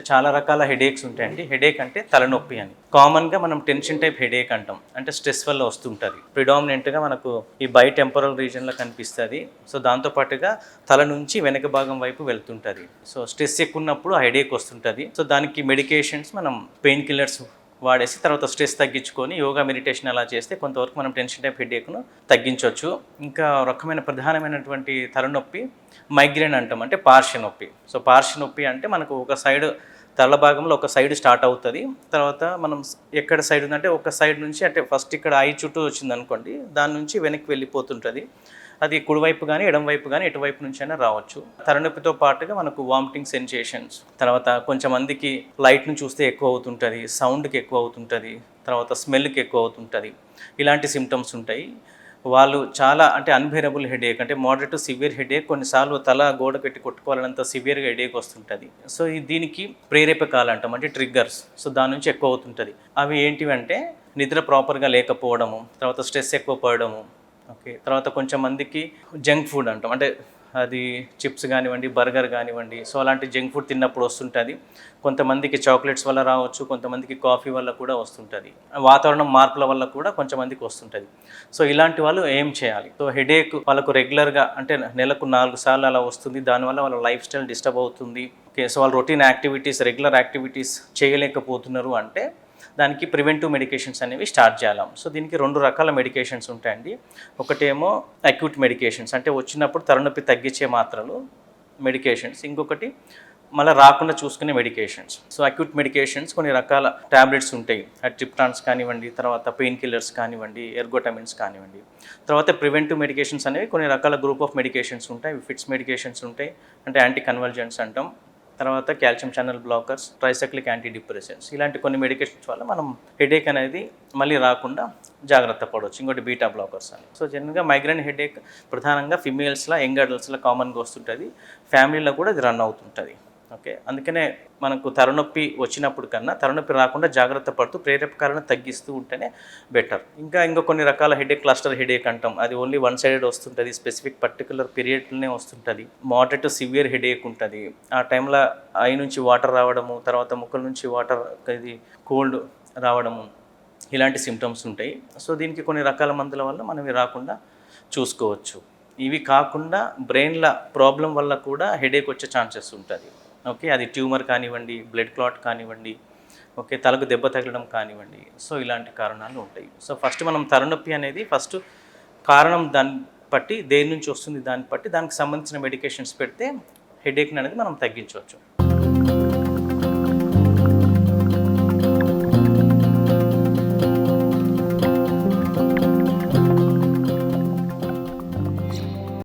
చాలా రకాల హెడేక్స్ ఉంటాయండి. హెడేక్ అంటే తలనొప్పి అని. కామన్గా మనం టెన్షన్ టైప్ హెడేక్ అంటాం. అంటే స్ట్రెస్ వల్ల వస్తుంటుంది. ప్రిడామినెంట్గా మనకు ఈ టెంపరల్ రీజన్లో కనిపిస్తుంది. సో దాంతోపాటుగా తల నుంచి వెనక భాగం వైపు వెళ్తుంటుంది. సో స్ట్రెస్ ఎక్కువ ఉన్నప్పుడు ఆ హెడేక్ వస్తుంటుంది. సో దానికి మెడికేషన్స్ మనం పెయిన్ కిల్లర్స్ వాడేసి తర్వాత స్ట్రెస్ తగ్గించుకొని యోగా మెడిటేషన్ అలా చేస్తే కొంతవరకు మనం టెన్షన్ టైప్ హెడేక్ను తగ్గించవచ్చు. ఇంకా రకమైన ప్రధానమైనటువంటి తలనొప్పి మైగ్రేన్ అంటాం, అంటే పార్శ్వ నొప్పి. సో పార్శ్వ నొప్పి అంటే మనకు ఒక సైడ్ తల భాగంలో ఒక సైడ్ స్టార్ట్ అవుతుంది. తర్వాత మనం ఎక్కడ సైడ్ ఉందంటే ఒక సైడ్ నుంచి, అంటే ఫస్ట్ ఇక్కడ ఐ చుట్టూ వచ్చింది అనుకోండి, దాని నుంచి వెనక్కి వెళ్ళిపోతుంటుంది. అది కుడివైపు కానీ ఎడమవైపు కానీ ఎటువైపు నుంచి అయినా రావచ్చు. తలనొప్పితో పాటుగా మనకు వామిటింగ్ సెన్సేషన్స్, తర్వాత కొంచెం మందికి లైట్ను చూస్తే ఎక్కువ అవుతుంటుంది, సౌండ్కి ఎక్కువ అవుతుంటుంది, తర్వాత స్మెల్కి ఎక్కువ అవుతుంటుంది. ఇలాంటి సిమ్టమ్స్ ఉంటాయి. వాళ్ళు చాలా అంటే అన్బేరబుల్ హెడేక్, అంటే మోడరేట్ టు సివియర్ హెడేక్, కొన్నిసార్లు తల గోడ పెట్టి కొట్టుకోవాలన్నంత సివియర్గా హెడేక్ వస్తుంటుంది. సో దీనికి ప్రేరేపకాలు అంటాం, అంటే ట్రిగ్గర్స్. సో దాని నుంచి ఎక్కువ అవుతుంటుంది. అవి ఏంటివంటే నిద్ర ప్రాపర్గా లేకపోవడము, తర్వాత స్ట్రెస్ ఎక్కువ పడడము, ఓకే, తర్వాత కొంచెం మందికి జంక్ ఫుడ్ అంటాం, అంటే అది చిప్స్ కానివ్వండి, బర్గర్ కానివ్వండి, సో అలాంటి జంక్ ఫుడ్ తిన్నప్పుడు వస్తుంటుంది. కొంతమందికి చాక్లెట్స్ వల్ల రావచ్చు, కొంతమందికి కాఫీ వల్ల కూడా వస్తుంటుంది. వాతావరణం మార్పుల వల్ల కూడా కొంతమందికి వస్తుంటుంది. సో ఇలాంటి వాళ్ళు ఏం చేయాలి? సో హెడేక్ వాళ్ళకు రెగ్యులర్గా అంటే నెలకు 4 సార్లు అలా వస్తుంది. దానివల్ల వాళ్ళ లైఫ్ స్టైల్ డిస్టర్బ్ అవుతుంది. ఓకే, సో వాళ్ళు రొటీన్ యాక్టివిటీస్, రెగ్యులర్ యాక్టివిటీస్ చేయలేకపోతున్నారు అంటే దానికి ప్రివెంటివ్ మెడికేషన్స్ అనేవి స్టార్ట్ చేయాలి. సో దీనికి 2 రకాల మెడికేషన్స్ ఉంటాయండి. ఒకటేమో అక్యూట్ మెడికేషన్స్, అంటే వచ్చినప్పుడు తలనొప్పి తగ్గించే మాత్రలు మెడికేషన్స్. ఇంకొకటి మళ్ళీ రాకుండా చూసుకునే మెడికేషన్స్. సో అక్యూట్ మెడికేషన్స్ కొన్ని రకాల ట్యాబ్లెట్స్ ఉంటాయి. ట్రిప్టాన్స్ కానివ్వండి, తర్వాత పెయిన్ కిల్లర్స్ కానివ్వండి, ఎర్గోటమిన్స్ కానివ్వండి. తర్వాత ప్రివెంటివ్ మెడికేషన్స్ అనేవి కొన్ని రకాల గ్రూప్ ఆఫ్ మెడికేషన్స్ ఉంటాయి. ఫిట్స్ మెడికేషన్స్ ఉంటాయి, అంటే యాంటీ కన్వల్జెంట్స్ అంటాం. తర్వాత calcium channel blockers, tricyclic anti depressants, ఇలాంటి కొన్ని మెడికేషన్స్ వల్ల మనం హెడేక్ అనేది మళ్ళీ రాకుండా జాగ్రత్త పడవచ్చు. ఇంకోటి బీటా బ్లాకర్స్ అని. సో జనరల్గా మైగ్రేన్ హెడేక్ ప్రధానంగా ఫిమేల్స్లో, యంగ్ అడల్ట్స్లో కామన్గా వస్తుంటుంది. ఫ్యామిలీలో కూడా ఇది రన్ అవుతుంటుంది. ఓకే, అందుకనే మనకు తలనొప్పి వచ్చినప్పుడు కన్నా తలనొప్పి రాకుండా జాగ్రత్త పడుతూ ప్రేరేపకాలను తగ్గిస్తూ ఉంటేనే బెటర్. ఇంకా కొన్ని రకాల హెడేక్, క్లస్టర్ హెడేక్ అంటాం. అది ఓన్లీ వన్ సైడెడ్ వస్తుంటుంది, స్పెసిఫిక్ పర్టికులర్ పీరియడ్లోనే వస్తుంటుంది. మోడరేట్ టు సివియర్ హెడేక్ ఉంటుంది. ఆ టైంలో ఐ నుంచి వాటర్ రావడము, తర్వాత ముక్కల నుంచి వాటర్, ఇది కోల్డ్ రావడము, ఇలాంటి సిమ్టమ్స్ ఉంటాయి. సో దీనికి కొన్ని రకాల మందుల వల్ల మనం ఇవి రాకుండా చూసుకోవచ్చు. ఇవి కాకుండా బ్రెయిన్ల ప్రాబ్లం వల్ల కూడా హెడేక్ వచ్చే ఛాన్సెస్ ఉంటుంది. ఓకే, అది ట్యూమర్ కానివ్వండి, బ్లడ్ క్లాట్ కానివ్వండి, ఓకే, తలకు దెబ్బ తగలడం కానివ్వండి. సో ఇలాంటి కారణాలు ఉంటాయి. సో ఫస్ట్ మనం తలనొప్పి అనేది ఫస్ట్ కారణం దాన్ని బట్టి, దేని నుంచి వస్తుంది దాన్ని బట్టి దానికి సంబంధించిన మెడికేషన్స్ పెడితే హెడేక్ని అనేది మనం తగ్గించవచ్చు.